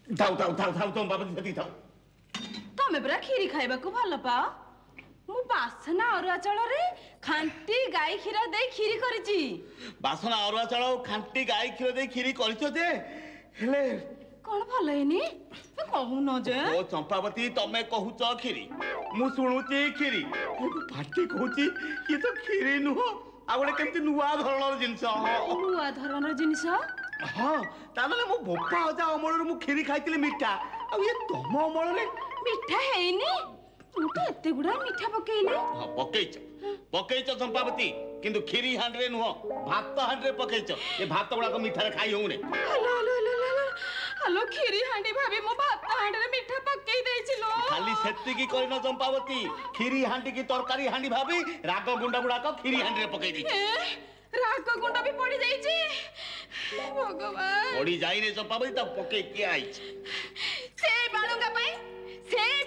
थाऊ थाऊ थाऊ थाऊ तुम बाबा सेठी थाऊ तमे बरा खीरी खाइबा को भल पाओ मु बासना अरुआ चाउल रे खांटी गाई क्षीर दे खीरी करिची बासना अरुआ चाउल खांटी गाई क्षीर दे खीरी करिछो जे हेले कौन भल हैनी तो कहू न जे ओ चंपावती तमे कहूच खीरी मु सुनुची खीरी फाटी कहूची ये तो खीरी नुह आ गोटे केमती नुआ धरणर जिंस नुआ धरणर जिंस हाँ ताने मो बोपा अजा अमर मु खीरी खाइतिले मीठा आ ये तम अमर रे मीठा हैनी तू तो एते गुडा मीठा पकेइले हां पकेइच चंपावती किंतु खीरी हांडरे नुह भात हांडरे पकेइच ये भात गुडा को मीठा रे खाई होउने हेलो हेलो हेलो हेलो खीरी हांडी भाभी मो भात हांडरे मीठा पकेइ देइछिलो खाली सेत्ती की करिनो चंपावती खीरी हांडी की तरकारी हांडी भाभी राग गुंडा गुडा को खीरी हांडी रे पकेइ देइछ राग गुंडा भी पड़ी जाइछि भगवान पड़ी जाई रे चंपावती त पकेइ के आइछ से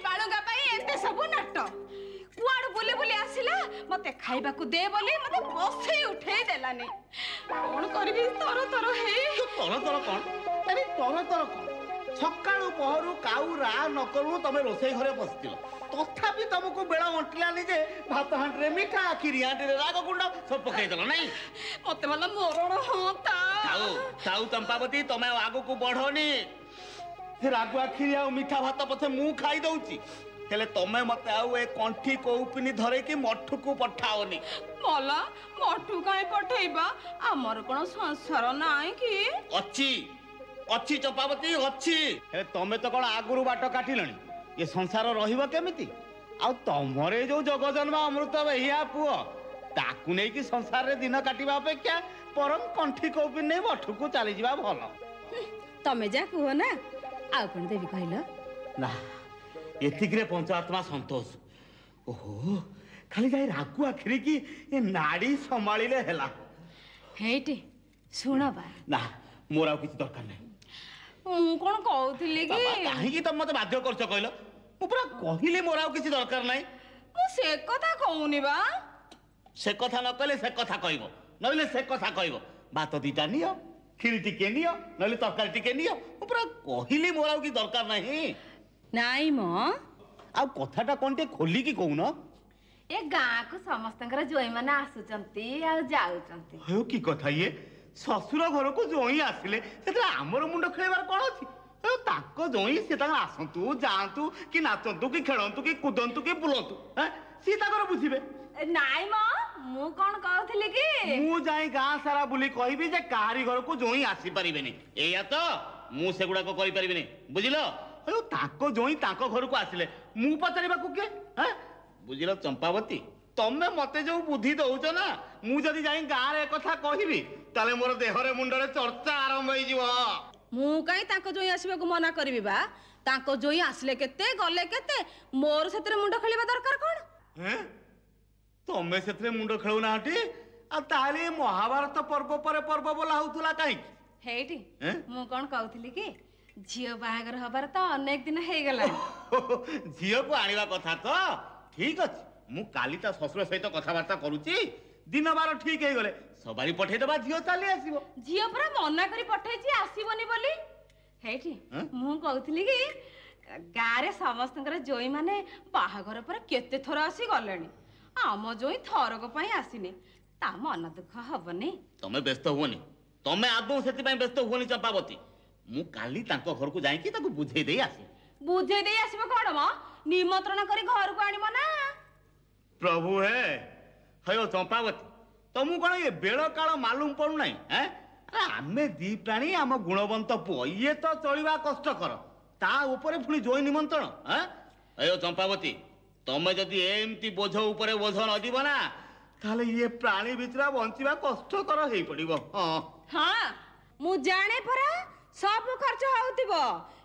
बाळुंगा पाई एते सब नाट कुआड़ बुली बुली आसिला मते खाइबा को दे बोली मते बसई उठेई देलानी कोन करबी तर तर हे तर तर कोन अरे तर तर कोन सकाळू पहरु काऊ रा न करू तमे रोसई घरे बसतिलो तथापि तुमको बेला अंटलानी जे भात हांडरे मीठा खीरी हांडरे राग गुंडा सब पकई देलो नहीं मते मला मरण होता ताऊ चंपावती तमे आगु को बढ़ोनी रागुआ खीरी आ मीठा भात पछे मु खाई दउची हेले तमे मते आउ ए कंठी कोउपिनी धरे कि मठु को पठाओनी मला मठु काई पठेइबा हमर कोन संसार नाई कि अच्छी चंपावती अच्छी हे तमे तो कोन आगुरु बाट काटिलणी ये संसार रहिबो केमिति आ तमरे जो जगजन्म अमृत भैया पुओ ताकू नै कि संसार रे दिन काटिबा अपेक्षा परम कंठी कोउपिनी नै मठु को चली जिबा भलो तमे जा कुहो ना आ कोन देबी कहलो ना एतिकरे पंचात्मा संतोष ओहो खाली जाई रागु आखिरी की ए नाड़ी संभाळिले हेला हेटी सुनबा ना मोरा किछ दरकार नै मु कोन कहउथिले कि काहे कि तुम मते बाध्य करछ कहलो मु पूरा कहिले मोरा किछ दरकार नै मु से कथा कहउनी बा से कथा न कहले से कथा कहबो नहिले से कथा कहबो भात दीटा नियो खीरी टिके नियो नहिले तरकारी टिके नियो मु पूरा कहिले मोरा किछ दरकार नाही नाई मो आ कथाटा कोनटे खोली की कहू न ए गाँ को समस्तंकर जोई माने आसुचंती आ जाउचंती हो की कथा ये ससुर घर को जोई आसिले सेतरा हमर मुंड खेलबार कोन अछि हो ताको जोई से ता आसंतु जांतु कि नाचंतु कि खेलंतु कि कुदंतु कि बुलंतु हैं सी ताकर बुझिबे नाई मो मु कोन कहथिले कि मु जाई गाँ सारा बुली कहिबी जे काहारी घर को जोई आसी परिबेनी एया तो मु सेगुडा को करि परिबेनी बुझिलो हो ताको जोई ताको घर को आसिले मु पचारिबा को के हैं बुझिलो चंपावती तमे मते जो बुद्धि दउछ ना मु जदी जाई गाँ रे कथा कहिबी ताले मोर देहरे मुंडरे चर्चा आरंभ होई जीवो मु काई ताको जोई आसीबा को मना करबी बा ताको जोई आसले केते गले केते मोर सेतरे मुंड खेलिबा दरकार कोन हैं तमे सेतरे मुंड खेलउ नाटी आ ताले महाभारत पर्व परे पर्व बोला होतुला काई हेटी मु कोन कहउथिली कि झियो बाहागर हबार तो अनेक दिन हे गला झियो को आनिबा कथा तो ठीक अछि मु काली ता ससुर सहित कथा वार्ता करूची दिन बार ठीक हे गले सबारी पठे दबा झियो चाली आसीबो झियो पूरा मना करी पठेची आसीबोनी बोली हेठी मु कहउथिली कि गारे समस्तंकर जोई माने बाहागर पर केते थोर आसी गलेनी आम जोई थरक पई आसीने ता मन दुख हबनी तमे व्यस्त होनी तमे आदौ सेति पई व्यस्त होनी चंपावती मु काली तांको घर को जाई कि ताको बुझे देई आसीबो कोन म निमंत्रण करी घर को आनिमो ना प्रभु है हयो चंपावती तमु कोन ये बेळ काळ मालूम पडु नाही हैं आमे दी प्राणी आम गुणवंत पुओ ये तो चलिबा कष्ट कर ता ऊपर पुनी जोई निमंत्रण हैं हयो चंपावती तमे जदी एमती बोझ ऊपर बोझ न दिबो ना ताले ये प्राणी बिचरा बंचिबा कष्ट कर हेई पडिबो हां मु जाने परा सब खर्च होउतिबो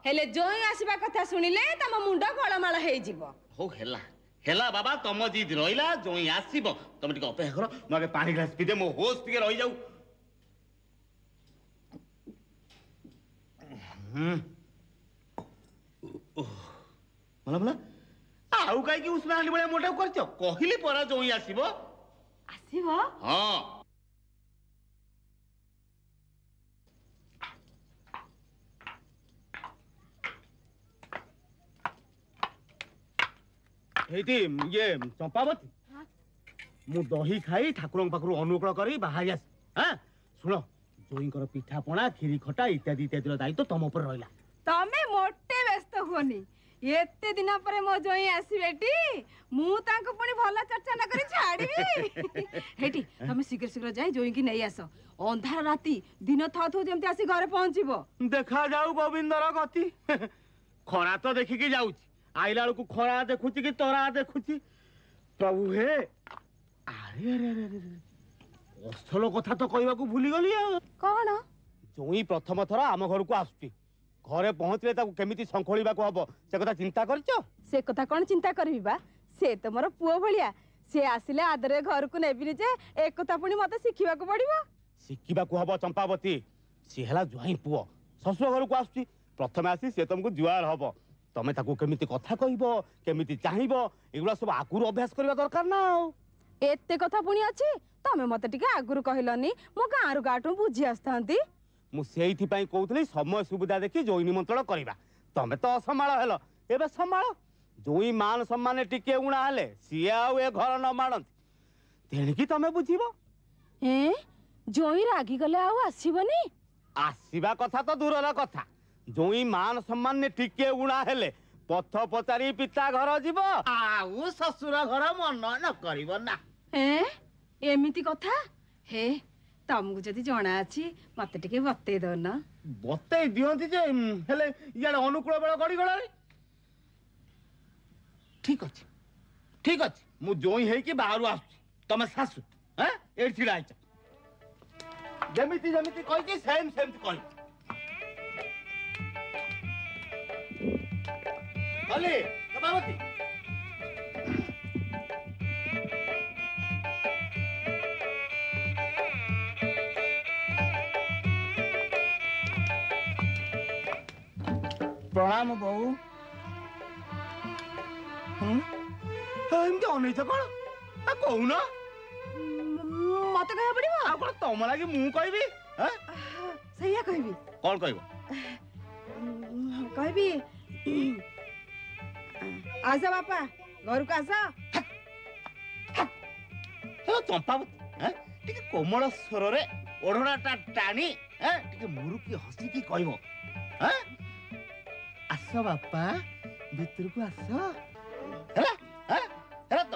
हेले जोई आसीबा कथा सुनिले तम मुंड गळमाळ हेई जिवो हो हेला बाबा तम जिद रहिला जोई आसीबो तमे टिक अपेक्षा करो मगे पानी ग्लास पी दे मो होश टिके रहि जाऊ मला मला आउ काई कि उसना हाली बळे मोटा करछ कहिली परा जोई आसीबो हां ହେଇଟି ଇଏ ଚମ୍ପାବତୀ ମୁଁ ଦହି ଖାଇ ଠାକୁରଙ୍କ ପାଖରୁ ଅନୁକୂଳ କରି ବାହାରି ଆସି ହଁ ଶୁଣ ଜୋଇଙ୍କର ପିଠା ପଣା କ୍ଷୀରି ଖଟା ଇତ୍ୟାଦି ଇତ୍ୟାଦିର ଦାୟିତ୍ୱ ତମ ଉପରେ ରହିଲା। ତମେ ମୋଟେ ବ୍ୟସ୍ତ ହୁଅନି ଏତେ ଦିନ ପରେ ମୋ ଜୋଇଁ ଆସିବେଟି ମୁଁ ତାଙ୍କୁ ପୁଣି ଭଲ ଚର୍ଚ୍ଚା ନ କରି ଛାଡ଼ିବି। ହେଇଟି ତମେ ଶୀଘ୍ର ଶୀଘ୍ର ଯାଇ ଜୋଇଁକି ନେଇ ଆସ ଅନ୍ଧାର ରାତି ଦିନ ଥାଉ ଥାଉ ଯେମିତି ଆସି ଘରେ ପହଞ୍ଚିବ। ଦେଖାଯାଉ ଗୋବିନ୍ଦର ଗତି ଖରା ତ ଦେଖିକି ଯାଉଛି ଆଇଲା ବେଳକୁ ଖରା ଦେଖୁଛି କି ତରା ଦେଖୁଛି ପ୍ରଭୁ ହେ। ଆରେ ଆରେ ଆରେ ଅସଲ କଥା ତ କହିବାକୁ ଭୁଲିଗଲି ଆଉ। କଣ? ଜୋଇଁ ପ୍ରଥମ ଥର ଆମ ଘରକୁ ଆସୁଛି ଘରେ ପହଞ୍ଚିଲେ ତାକୁ କେମିତି ଶଙ୍ଖୋଳିବାକୁ ହବ ସେ କଥା ଚିନ୍ତା କରିଛ? ସେ କଥା କଣ ଚିନ୍ତା କରିବି ବା ସେ ତ ମୋର ପୁଅ ଭଳିଆ ସେ ଆସିଲେ ଆଦରେ ଘରକୁ ନେବିନି ଯେ ଏକଥା ପୁଣି ମତେ ଶିଖିବାକୁ ପଡିବ। ଶିଖିବାକୁ ହବ ଚମ୍ପାବତୀ ସିଏ ହେଲା ଜ୍ୱାଇଁ ପୁଅ ଶ୍ୱଶୁର ଘରକୁ ଆସୁଛି ପ୍ରଥମେ ଆସି ସେ ତମକୁ ଜୁଆର ହବ ତମେ ତାକୁ କେମିତି କଥା କହିବ କେମିତି ଚାହିଁବ ଏଗୁଡା ସବୁ ଆଗରୁ ଅଭ୍ୟାସ କରିବା ଦରକାର ନା। ଆଉ ଏତେ କଥା ପୁଣି ଅଛି ତମେ ମତେ ଟିକେ ଆଗରୁ କହିଲନି ମୋ ଗାଁରୁ ଗାଁଠୁ ବୁଝି ଆସିଥାନ୍ତି। ମୁଁ ସେଇଥିପାଇଁ କହୁଥିଲି ସମୟ ସୁବିଧା ଦେଖି ଜୋଇଁ ନିମନ୍ତ୍ରଣ କରିବା ତମେ ତ ଅସମ୍ଭାଳ ହେଲ ଏବେ ସମ୍ଭାଳ ଜୋଇଁ ମାନ ସମ୍ମାନ ଟିକେ ଉଣା ହେଲେ ସିଏ ଆଉ ଏ ଘର ନ ମାଡ଼ନ୍ତି ତେଣିକି ତମେ ବୁଝିବ। ଜୋଇଁ ରାଗିଗଲେ ଆଉ ଆସିବନି? ଆସିବା କଥା ତ ଦୂରର କଥା ଜୋଇଁ ମାନ ସମ୍ମାନ ଟିକେ ଉଣା ହେଲେ ପଥ ପଚାରି ପିତା ଘର ଯିବ ଆଉ ଶ୍ୱଶୁର ଘର ମନ ନ କରିବ ନା। ଏମିତି କଥା ହେ ତମକୁ ଯଦି ଜଣା ଅଛି ମତେ ଟିକେ ବତେଇ ଦଉନ। ବତେଇ ଦିଅନ୍ତି ଯେ ହେଲେ ଇଆଡେ ଅନୁକୂଳ ବେଳ ଗଡିଗଲାଣି। ଠିକ ଅଛି ମୁଁ ଜୋଇଁ ହେଇକି ବାହାରୁ ଆସୁଛି ତମେ ଶାଶୁ ଏଇଠି ଛିଡା ହେଇଛ ଯେମିତି ଯେମିତି କହିଛି ସେମିତି କହିଛି ଗଲି ଚମ୍ପାବତୀ। ପ୍ରଣାମ ବୋଉ। ଏମିତି ଅନେଇଛ କଣ କହୁନ? ମତେ କହିବାକୁ ପଡିବ ଆଉ କଣ ତମ ଲାଗି ମୁଁ କହିବି? ସେଇଆ କହିବି। କଣ କହିବ? କହିବି ଆସ ବାପା ଘରକୁ ଆସ। ଚମ୍ପାବତୀ ଟିକେ କୋମଳ ସ୍ୱରରେ ଓଢଣାଟା ଟାଣି ଟିକେ ମୁରୁକି ହସିକି କହିବ ଆସ ବାପା ଭିତରକୁ ଆସ ହେଲା ହେଲା ତ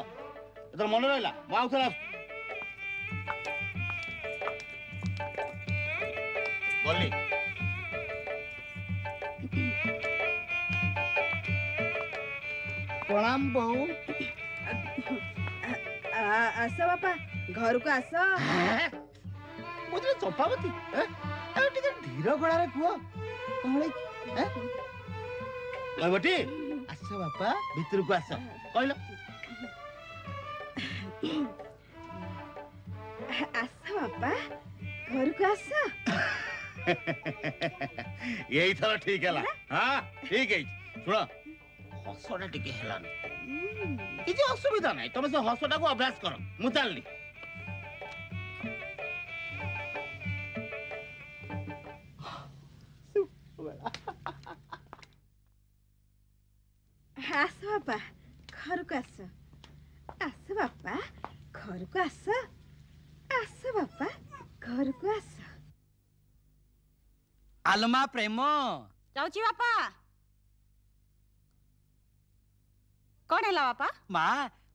ଏଥର ମନେ ରହିଲା ମୁଁ ଆଉ ଥରେ ଆସୁଛି ଗଲି। ପ୍ରଣାମ ବୋଉ। ଆସ ବାପା ଘରକୁ ଆସ। ବୁଝିଲେ ଚମ୍ପାବତୀ ଟିକେ ଧୀର ଗଳାରେ କୁହ କଣ କହିବଟି? ଆସ ବାପା ଭିତରକୁ ଆସ କହିଲ। ଆସ ବାପା ଘରକୁ ଆସ। ଏଇଥର ଠିକ ହେଲା। ହଁ ଠିକ ହେଇଛି। ଶୁଣ ହସଟା ଟିକେ ହେଲାନି କିଛି ଅସୁବିଧା ନାହିଁ ତମେ ସେ ହସଟାକୁ ଅଭ୍ୟାସ କର ମୁଁ ଚାଲିଲି। ଆସ ବାପା ଘରକୁ ଆସ। ଆସ ବାପା ଘରକୁ ଆସ। ଆସ ବାପା ଘରକୁ ଆସ। ଆଲମା ପ୍ରେମ ଯାଉଛି ବାପା। କଣ ହେଲା ବାପା? ମା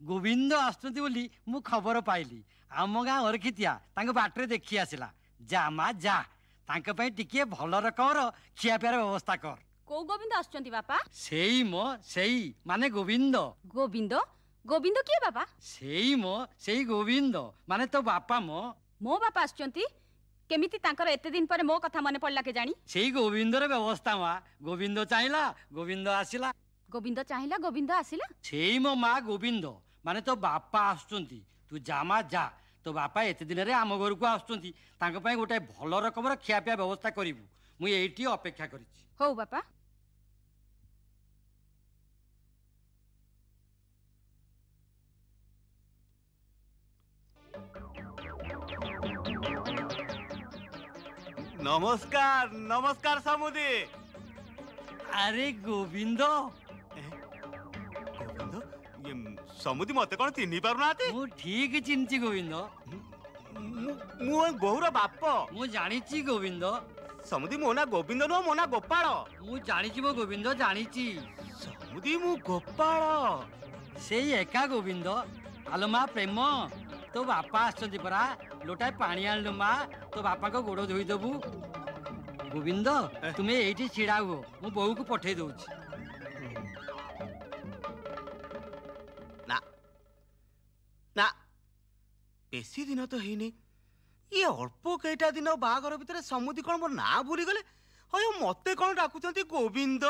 ଗୋବିନ୍ଦ ଆସୁଛନ୍ତି ବୋଲି ମୁଁ ଖବର ପାଇଲି ଆମ ଗାଁ ଅରଖିତିଆ ତାଙ୍କ ବାଟରେ ଦେଖି ଆସିଲା ଯା ମା ଯା ତାଙ୍କ ପାଇଁ ଟିକେ ଭଲ ରକମର ଖିଆପିଆର ବ୍ୟବସ୍ଥା କର। କୋଉ ଗୋବିନ୍ଦ ଆସୁଛନ୍ତି ବାପା? ସେଇ ମାନେ ଗୋବିନ୍ଦ। ଗୋବିନ୍ଦ ଗୋବିନ୍ଦ କିଏ ବାପା? ସେଇ ଗୋବିନ୍ଦ ମାନେ ତୋ ବାପା ମୋ ବାପା ଆସୁଛନ୍ତି କେମିତି ତାଙ୍କର ଏତେ ଦିନ ପରେ ମୋ କଥା ମନେ ପଡିଲା କେଜାଣି? ସେଇ ଗୋବିନ୍ଦର ବ୍ୟବସ୍ଥା ମା ଗୋବିନ୍ଦ ଚାହିଁଲା ଗୋବିନ୍ଦ ଆସିଲା। ଗୋବିନ୍ଦ ଚାହିଁଲା ଗୋବିନ୍ଦ ଆସିଲା। ସେଇ ମୋ ମା ଗୋବିନ୍ଦ ମାନେ ତୋ ବାପା ଆସୁଛନ୍ତି ତୁ ଯା ମା ଯା ତୋ ବାପା ଏତେ ଦିନରେ ଆମ ଘରକୁ ଆସୁଛନ୍ତି ତାଙ୍କ ପାଇଁ ଗୋଟେ ଭଲ ରକମର ଖିଆପିଆ ବ୍ୟବସ୍ଥା କରିବୁ ମୁଁ ଏଇଠି ଅପେକ୍ଷା କରିଛି। ହଉ ବାପା। नमस्कार नमस्कार सामुदी। अरे गोविंद गोविंद ये समुदी मते कौन चिन्ही पारुना मु ठीक चिन्ची गोविंद मु बहुर बाप मु जानिची गोविंद समुदी मो ना गोविंद नो मो ना गोपाल मु जानिची मो गोविंद जानिची समुदी मु गोपाल सेई एका गोविंद आलो मा प्रेम तो बापा आछंती परा लोटाए पानी आनलो मा तो बापा को गोड़ धोई देबू गोविंद तुम्हें एठी छिड़ा हुओ मु बहु को पठे दउची ना ना बेसी दिन तो हेनी ये अल्प केटा दिन बाघर भितर समुदी कौन मोर ना भूली गले अयो मते कौन डाकुचंती गोविंद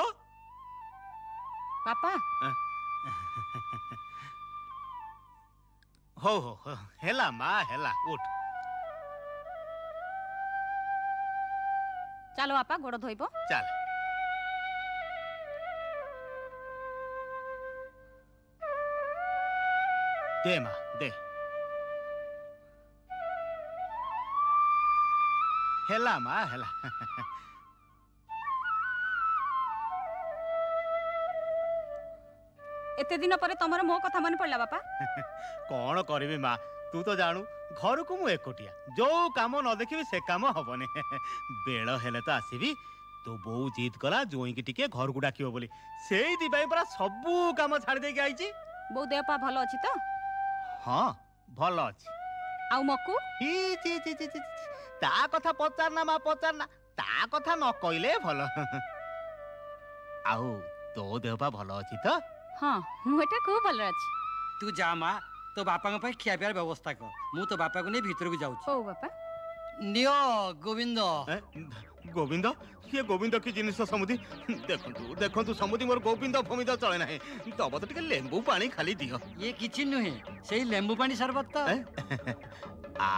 पापा हो हेला मा हेला उठ चलो बापा गोड़ धोइबो चल दे मा दे हेला मा हेला एते दिन पर तमर मो कथा मन पड़ला बापा कौन करिबे मा तू तो जानू घर को मु एकोटिया जो काम न देखिबी से काम हबने बेल हेले तो आसीबी तो बो जीत कला जोई की टिके घर को डाकियो बोली सेई दी भाई परा सब काम छाड़ दे के आइची बो देह पा भलो अछि तो हां भलो अछि आउ मकु ही ची ची ची ची ता कथा पचारना मा पचारना ता कथा न कइले भलो आउ तो देह पा भलो अछि तो हां मुटा खूब भलो अछि तू जा मा तो बापा को खिया पियार व्यवस्था कर मु तो बापा को नहीं भीतर को जाऊँ ओ बापा नियो गोविंद गोविंद ये गोविंद की जिनिस समुदी देखंतु देखंतु समुदी मोर गोविंद फमिद चले नाही तब तो टिके लेंबू पानी खाली दियो ये किछि नुहे सेई लेंबू पानी शरबत तो आ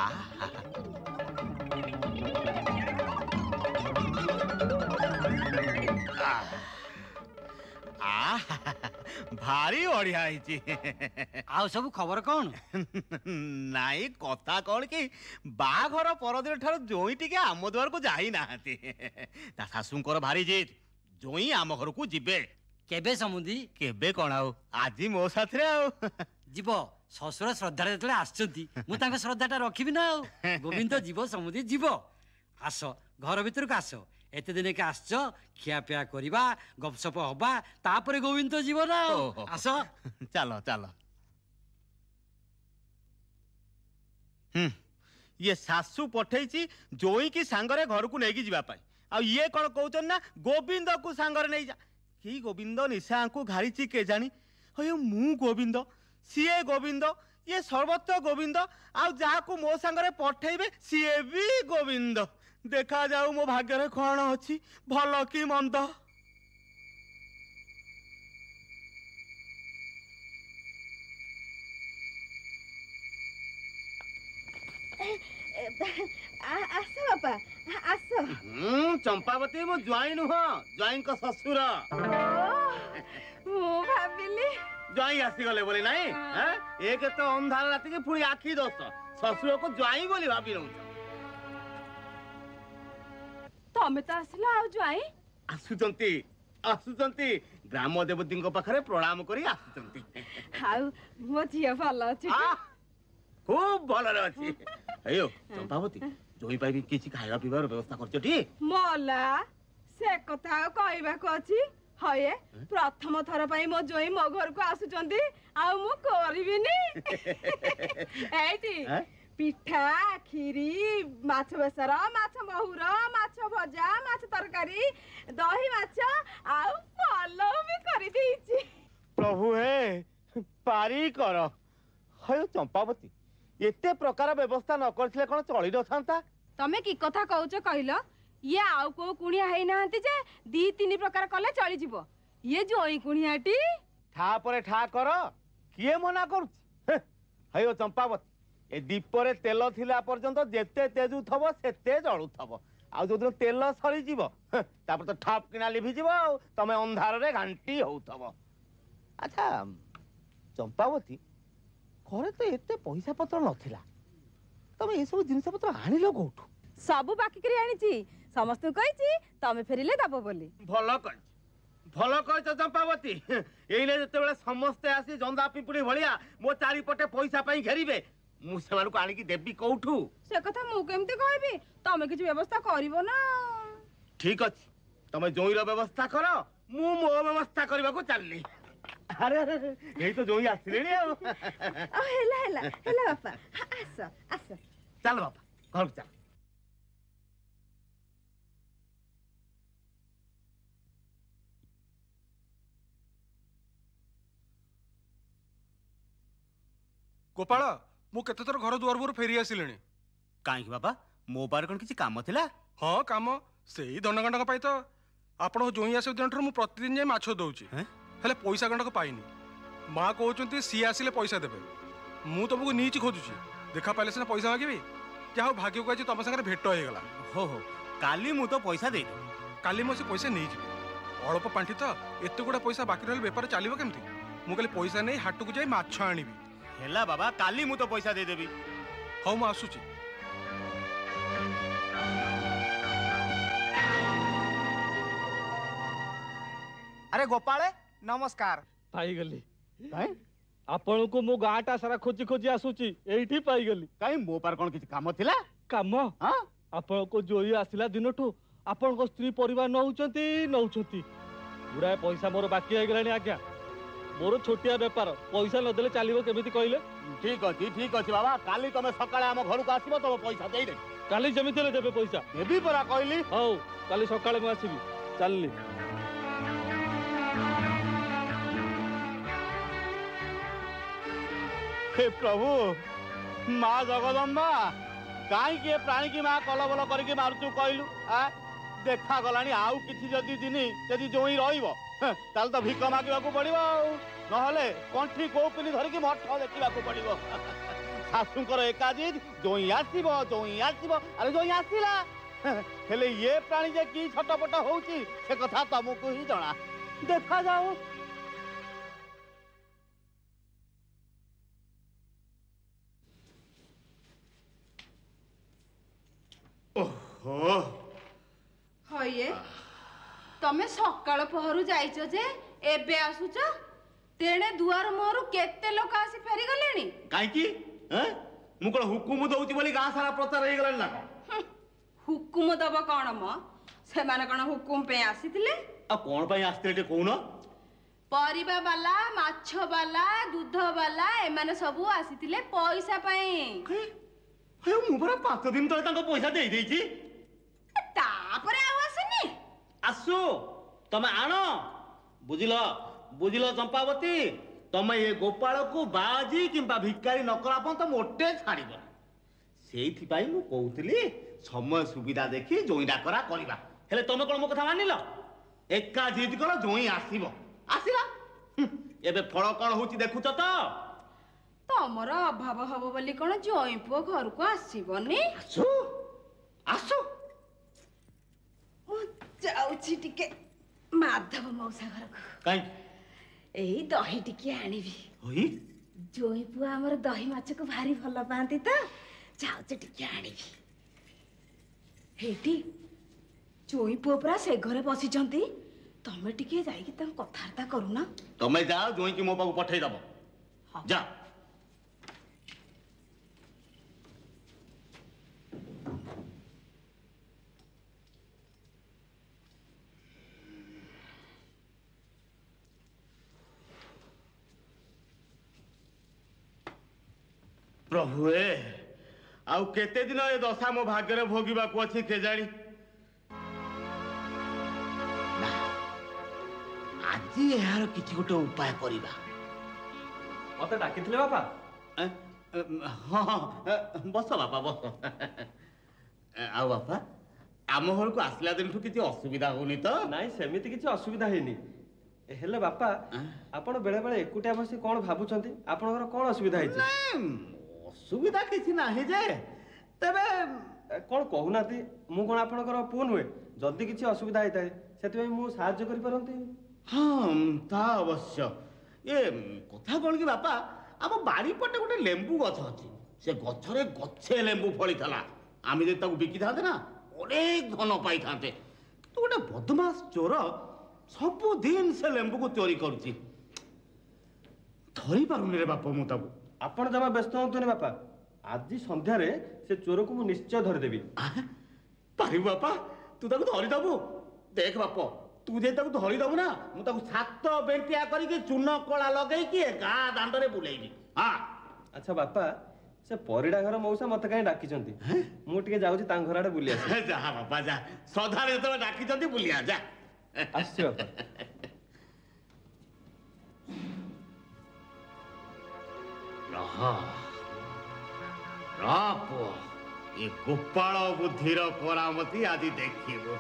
भारी बढ़िया आउ सब खबर कौन नाई कथा कौन कि बाघर परदिन ठार जोई टिके आम द्वार को जाई नाहांती ता सासुंकर भारी जिद जोई आम घर को जिबे केबे समुदी केबे कोन आउ आजी मो साथरे आउ जीवो ससुर श्रद्धा जेतले आछंती मु तांका श्रद्धाटा रखिबि ना गोविंद जीवो समुदी जीवो आस घर भीतर को आस एते दिन के आसछ खिया पिया करिबा गपसप हबा तापरे गोविंद जीव ना आस चलो चलो ये सासु पठेइची जोई की सांगरे घर को नेकी जीवा पाई आ ये कोन कहउचन ना गोविंद को सांगरे नै जा की गोविंद निशा को घारीची के जानी अयो मु गोविंद सीए गोविंद ये सर्वत्र गोविंद आ जहा को मो सांगरे पठेइबे सीए भी गोविंद देखा जाऊ मो भाग्य रे कोन अछि भलो की मंद आसो बापा आसो चंपावती मो ज्वाई नुह ज्वाई को ससुर मो भाबिली ज्वाई आसी गले बोले नाही हैं एक तो अंधार राती के पुणी आखी दोस्त ससुर को ज्वाई बोली भाबी रहू तमे तो आसला आ ज्वाई आसुचंती आसुचंती ग्राम देवती को पाखरे प्रणाम करी आसुचंती हाउ मो झिया भलो अछि खूब भलो रे अछि अयो चंपावती जोई पाई किछि खाଇବା पिबार व्यवस्था करछटी मोला से कथा कहबा को अछि हये प्रथम थर पाई मो जोई मो घर को आसुचंती आ मु करबिनी एटी पिठा खीरी माछ बेसर माछ महुर माछ भजा माछ तरकारी दही माछ आउ पलो भी करि देछि प्रभु हे पारी कर हयो चंपावती एते प्रकार व्यवस्था न करथिले कोन चली न थांता तमे की कथा कहउछ कहिलो ये आउ को कुणिया हेइ नाहंती जे दी तीन प्रकार कले चली जीवो ये जोई कुणियाटी ठा परे ठा कर किए मना करूछि हयो चंपावती ए दीपरे तेल थिला पर्यंत जेते तेजु थबो सेते जळु थबो आ जो दिन तेल सरी जीवो तापर तो ठाप किना लिभि जीवो तमे अंधार रे घंटी होउथबो अच्छा चंपावती घरे तो एते पैसा पत्र नथिला तमे ए सब जिंस पत्र आनिलो कोठु सब बाकी करी आनिची समस्त कहिची तमे फेरिले दबो बोली ଭଲ କରିଛ ଚମ୍ପାବତୀ। ଏଇନେ ଯେତେବେଳେ ସମସ୍ତେ ଆସି ଜନ୍ଦା ପିମ୍ପୁଡି ଭଳିଆ ମୋ ଚାରିପଟେ ପଇସା ପାଇଁ ଘେରିବେ, ମୁଁ ସେମାନଙ୍କୁ ଆଣିକି ଦେବି କୋଉଠୁ? ସେ କଥା ମୁଁ କେମିତି କହିବି? ତମେ କିଛି ବ୍ୟବସ୍ଥା କରିବ ନା। ଠିକ ଅଛି, ତମେ ଜୋଇଁର ବ୍ୟବସ୍ଥା କର, ମୁଁ ମୋ ବ୍ୟବସ୍ଥା କରିବାକୁ ଚାଲିଲି। ଆରେ ଆରେ ଏଇ ତ ଜୋଇଁ ଆସିଲେଣି ଆଉ। ହେଲା ହେଲା ହେଲା ବାପା, ଆସ ଆସ। ଚାଲ ବାପା ଘରକୁ ଚାଲ। ଗୋପାଳ, ମୁଁ କେତେଥର ଘର ଦୁଆର ମୁହଁରୁ ଫେରି ଆସିଲିଣି। କାହିଁକି ବାପା, ମୋ ପାଖରେ କଣ କିଛି କାମ ଥିଲା? ହଁ କାମ, ସେଇ ଦଣ୍ଡଗଣ୍ଡକ ପାଇଁ ତ। ଆପଣଙ୍କ ଜୋଇଁ ଆସିବା ଦିନଠାରୁ ମୁଁ ପ୍ରତିଦିନ ଯାଇ ମାଛ ଦଉଛି, ହେଲେ ପଇସା ଗଣ୍ଡକ ପାଇନି। ମା କହୁଛନ୍ତି ସିଏ ଆସିଲେ ପଇସା ଦେବେ। ମୁଁ ତମକୁ ନିଇଚି ଖୋଜୁଛି, ଦେଖା ପାଇଲେ ସିନା ପଇସା ମାଗିବି। ଯାହା ହଉ ଭାଗ୍ୟକୁ ଆଜି ତମ ସାଙ୍ଗରେ ଭେଟ ହେଇଗଲା। ହୋ ହୋ, କାଲି ମୁଁ ତ ପଇସା ଦେଇଦେବି। କାଲି ମୁଁ ସେ ପଇସା ନେଇଯିବି। ଅଳ୍ପ ପାଣ୍ଠି ତ, ଏତେ ଗୁଡ଼ା ପଇସା ବାକି ରହିଲେ ବେପାର ଚାଲିବ କେମିତି? ମୁଁ କାଲି ପଇସା ନେଇ ହାଟକୁ ଯାଇ ମାଛ ଆଣିବି। ହେଲା ବାବା, କାଲି ମୁଁ ତ ପଇସା ଦେଇଦେବି। ହଉ ମୁଁ ଆସୁଛି। अरे गोपाळे नमस्कार। पाईगली କାଇଁ आपणको मो गाटा सारा खोजी खोजी आसुची एठी पाईगली। କାଇଁ ମୋ ପାଖରେ କଣ କିଛି କାମ ଥିଲା? काम ହଁ आपणको जोई आसिला दिनठू आपणको स्त्री परिवार नहुचंती नहुचंती गुड़ाए पैसा मोर बाकी हो गलानी आज्ञा। मोर छोटिया बेपार पैसा नदेले चलिबो केमिति कहले? ठीक ଅଛି बाबा, काली तमे सकाळे ଆମ ଘରକୁ ଆସିବ, ତମ ପଇସା ଦେଇଦେବି। काली जेमिति हेले देबे पैसा? ଦେବି ପରା କହିଲି। हौ काली सकाळे मु आसीबी। चलली हे प्रभु, माँ जगदम्बा, कहीं प्राणी की माँ कलबल करके मारुचु कहलु? देखा गलानी आउ किछि जदि दिनी जदि जोई रहिबो ताल तो भिक मागिबाकू पड़िबो, नहले कंठी गोपिनी धरिकी मठ देखिबाकू पड़िबो। शाशुंकर एकाजित जोई आसीबो अरे जोई आसिला, हेले ये प्राणी जे की छटपट होउची से कथा तुमको ही जणा। देखा जाऊ। ओहो हये तमे सकाळ पहरु जाइछ जे एबे आसुछ? तेणे दुआर मोहरु केते लोक आसी फेरी गलेनी? काई की मु कोन हुकुम दउची बोली गां सारा प्रचार हे गलन ना? हुकुम दब कोन म? से माने कोन हुकुम पे आसीथिले? आ कोन पई आस्ते टे कोउनो? परिबा वाला, माछ वाला, दूध वाला ए माने सब आसीथिले पैसा पई। हे मु बरा 5 दिन तळे तांको पैसा देई देइची। तापरे आउ आसनी? आसु तमे आनो। बुझिलो चंपावती, तमे ये गोपाल को बाजी किंबा भिकारी नकरा पन तो मोटे छाड़िबो। सेइथि पई मु कहउतली समय सुविधा देखि जोई डाकरा करिबा। हेले तमे कोन मो कथा मानिलो? एका जिद करो जोई आसीबो। आसिला एबे फळ कोन होची देखुछ तो? तमर अभाव हबो बोली कोन जोई पुओ घर को आसीबोनी? आसु आसु मु जाउछि टिके माधव मौसा घर को। काई एही दही टिके आनिबी। होई जोई पुआ हमर दही माछ को भारी भल पांती त जाउछि टिके आनिबी। हेटी जोई पुआ पूरा से घरे बसी जंती, तमे टिके जाई कि तम कथार्ता करूना। तमे जाओ, जोई की मो पाकू पठै दबो। जा प्रभु आउ केते दिन ए दशा मो भाग्य भोगिबा को अछि के जानी? ना आज यार किछि गोटे उपाय करिबा। मते डाकिथिले बापा? हां बस बापा बस। आउ बापा आम घर को आसला दिन ठु किछि असुविधा होनी तो? नाई सेमिति किछि असुविधा हेनी। हेले बापा आपण बेले बेले एकुटिया बसी कोन भाबुचंती? आपनकर कोन असुविधा हेछि? असुविधा किछि नाही जे, तबे कोन कहूनाती मु कोन आपनकर पुन हुए? जदी किछि असुविधा हेताय सेति मु सहाय्य करि परंती। हां ता अवश्य। ए कथा कोन कि बापा, आम बाड़ी पटे गोटे लेंबू गछ अछि। से गछरे गछे लेंबू फळी थला। आमी जे ताकू बिकी थाते ना, अनेक धन पाई थाते। तो गोटे बदमाश चोर ସବୁଦିନ ସେ ଲେମ୍ବୁକୁ ଚୋରି କରୁଛି। ଧରି ପାରୁନି ରେ ବାପ ମୁଁ ତାକୁ। ଆପଣ ଜମା ବ୍ୟସ୍ତ ହୁଅନ୍ତୁନି ବାପା, ଆଜି ସନ୍ଧ୍ୟାରେ ସେ ଚୋରକୁ ମୁଁ ନିଶ୍ଚୟ ଧରିଦେବି। ପାରିବୁ ବାପା, ତୁ ତାକୁ ଧରିଦବୁ? ଦେଖ ବାପ, ତୁ ଯଦି ତାକୁ ଧରିଦବୁ ନା, ମୁଁ ତାକୁ 7 ବେଣ୍ଟିଆ କରିକି ଚୂନ କଳା ଲଗେଇକି ଗାଁ ଦାଣ୍ଡରେ ବୁଲେଇବି। ହଁ ଆଚ୍ଛା ବାପା, ସେ ପରିଡ଼ା ଘର ମଉସା ମତେ କାହିଁ ଡାକିଛନ୍ତି? ମୁଁ ଟିକେ ଯାଉଛି ତାଙ୍କ ଘର ଆଡେ ବୁଲି ଆସେ। ଯାହା ବାପା ଯା, ସଦାବେଳେ ଯେତେବେଳେ ଡାକିଛନ୍ତି ବୁଲିଆ ଯା। ଆସିଛି ବାପା। ପୁଅ, ଏ ଗୋପାଳ ବୁଦ୍ଧିର କରାମତି ଆଜି ଦେଖିବୁ।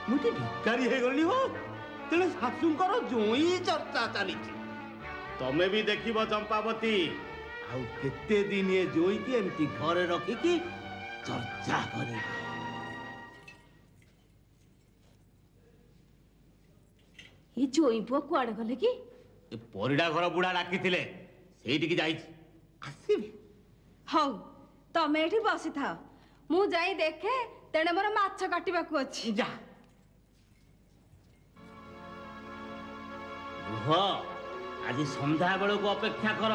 ମୁଁ ଟିକେ ଭିକାରୀ ହେଇଗଲି ହୋ, ତେଣେ ଶାଶୁଙ୍କର ଜୋଇଁ ଚର୍ଚ୍ଚା ଚାଲିଛି। ତମେ ବି ଦେଖିବ ଚମ୍ପାବତୀ, ଆଉ କେତେ ଦିନ ଏ ଜୋଇଁକି ଏମିତି ଘରେ ରଖିକି ଚର୍ଚ୍ଚା କରିବ। ଏ ଜୋଇଁ ପୁଅ କୁଆଡେ ଗଲେ କି? ଏ ପରିଡ଼ା ଘର ବୁଢା ଡାକିଥିଲେ, ସେଇଠିକି ଯାଇଛି, ଆସିବି। ହଉ ତମେ ଏଠି ବସିଥାଅ, ମୁଁ ଯାଇ ଦେଖେ, ତେଣେ ମୋର ମାଛ କାଟିବାକୁ ଅଛି। ଯା ରୁହ, ଆଜି ସନ୍ଧ୍ୟା ବେଳକୁ ଅପେକ୍ଷା କର,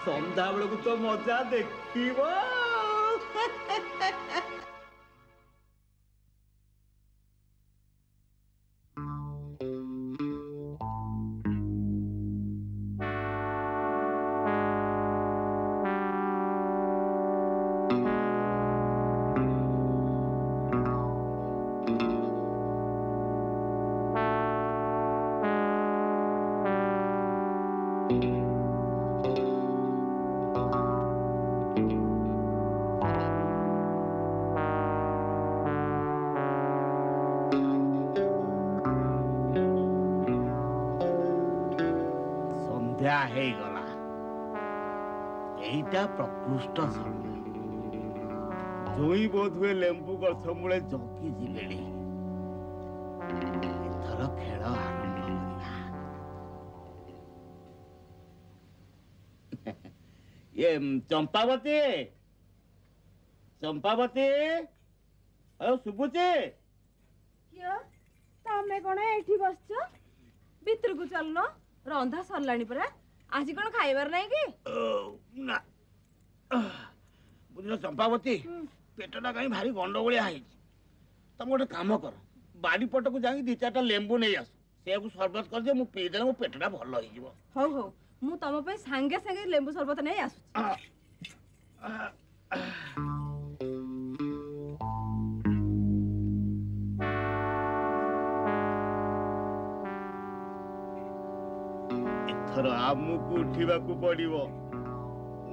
ସନ୍ଧ୍ୟା ବେଳକୁ ତ ମଜା ଦେଖିବ। ହେଇଗଲା, এইটা ପ୍ରକୃଷ୍ଟ ସମୟ। ଜୋଇଁ ବୋଧହୁଏ ଲେମ୍ବୁ ଗଛ ମୂଳେ ଜଗି ଯିବେଣି। ଏଥର ଖେଳ ଆରମ୍ଭ କରିବା। ଚମ୍ପାବତୀ, ଚମ୍ପାବତୀ, ଆଉ ଶୁଭୁଛି? ତମେ କଣ ଏଇଠି ବସିଛ? ଭିତରକୁ ଚାଲୁନ, ରନ୍ଧା ସରିଲାଣି ପରା। ଆଜି କଣ ଖାଇବାର ନାହିଁ କି? ନା ବୁଝିଲ ଚମ୍ପାବତୀ, ପେଟଟା କାହିଁ ଭାରି ଗଣ୍ଡଗୋଳିଆ ହେଇଛି। ତମେ ଗୋଟେ କାମ କର, ବାଡି ପଟକୁ ଯାଇକି 2-4ଟା ଲେମ୍ବୁ ନେଇ ଆସ, ସେଆକୁ ସରବତ କରିଦିଅ, ମୁଁ ପିଇଦେଲେ ମୋ ପେଟଟା ଭଲ ହେଇଯିବ। ହଉ ହଉ, ମୁଁ ତମ ପାଇଁ ସାଙ୍ଗେ ସାଙ୍ଗେ ଲେମ୍ବୁ ସରବତ ନେଇ ଆସୁଛି। ଏଥର ଆମକୁ ଉଠିବାକୁ ପଡିବ,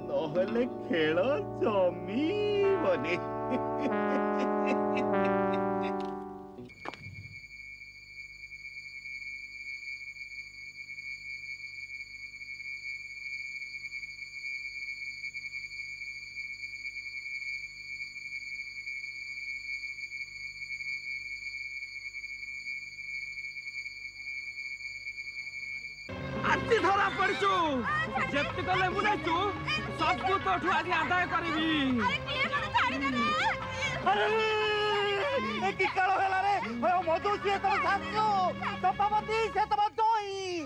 ନହେଲେ ଖେଳ ଜମିବନି। ଆଜି ଧରା ପଡିଛୁ, ଯେତିକ ଲେମ୍ବୁ ନେଇଛୁ ସବୁ ତୋଠୁ ଆଜି ଆଦାୟ କରିବି। କି କାଳ ହେଲା ରେ? ମଧୁ ସିଏ ତମ ଶାଶୁ, ଚମ୍ପାବତୀ ସେ ତମ ଜୋଇଁ।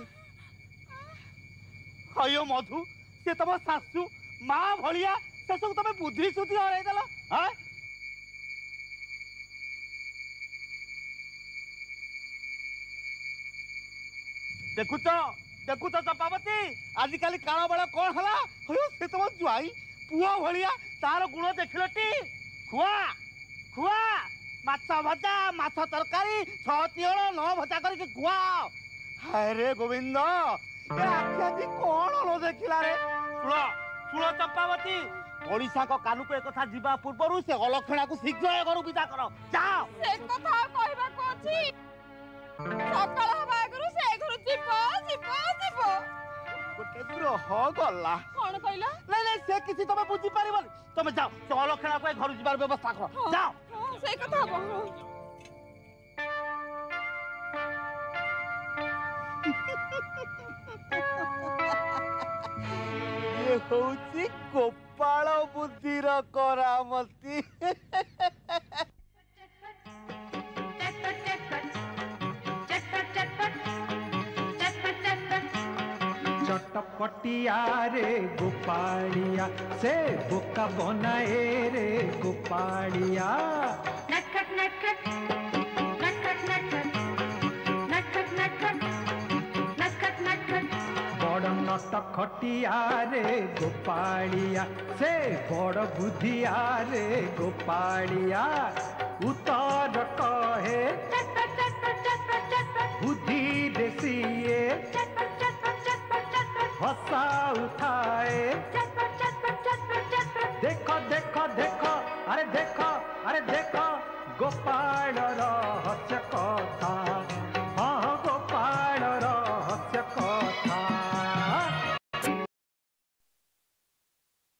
ହଇଓ ମଧୁ, ସେ ତମ ଶାଶୁ, ମା ଭଳିଆ, ଶେଷକୁ ତମେ ବୁଦ୍ଧି ସୁଦ୍ଧି ହରେଇଦେଲ। ଦେଖୁଛ ଦେଖୁଛ ଚମ୍ପାବତୀ, ଆଜିକାଲି କାଳ ବେଳ କଣ ହେଲା? ସେ ତମ ଜ୍ୱାଇଁ ପୁଅ ଭଳିଆ, ତାର ଗୁଣ ଦେଖିଲଟି? ଖୁଆ ଖୁଆ, ମାଛ ଭଜା, ମାଛ ତରକାରୀ, 6 ତିଅଣ 9 ଭଜା କରିକି ଖୁଆଅ। ହାୟରେ ଗୋବିନ୍ଦ, ଏ ଆଖି ଆଜି କଣ ନ ଦେଖିଲା ରେ? ଶୁଣ ଶୁଣ ଚମ୍ପାବତୀ, ଓଡ଼ିଶାଙ୍କ କାନକୁ ଏକଥା ଯିବା ପୂର୍ବରୁ ସେ ଅଲକ୍ଷଣାକୁ ଶୀଘ୍ର ଏ ଘରୁ ବିଦା କର, ଯାଅ। ସେ କଥା କହିବାକୁ ଅଛି, ସକାଳ ହବା ଆଗରୁ ସେ ଘରୁ ଯିବ ଯିବ ଯିବ। ଗୋଟେ ଗ୍ରହ ଗଲା। କଣ କହିଲ? ନାଇଁ ନାଇଁ, ସେ କିଛି ତମେ ବୁଝିପାରିବନି। ତମେ ଯାଅ, ସେ ଅଲକ୍ଷଣାକୁ ଏ ଘରୁ ଯିବାର ବ୍ୟବସ୍ଥା କର, ଯାଅ। ସେଇ କଥା ହବ। ଇଏ ହଉଛି ଗୋପାଳ ବୁଦ୍ଧିର କରାମତି। नटखटिया रे गोपालिया से बोका बनाए रे गोपालिया नटखट नटखट नटखट नटखट नटखट नटखट नटखट नटखट बड़ नटखटिया रे गोपालिया से बड़ बुद्धिया रे गोपालिया उतर कहे चटपट चटपट चटपट चटपट बुद्धि देसिए चटपट चटपट चटपट चटपट हंसा उठाए चटपट चटपट चटपट चटपट देखो देखो देखो अरे देखो गोपाल हस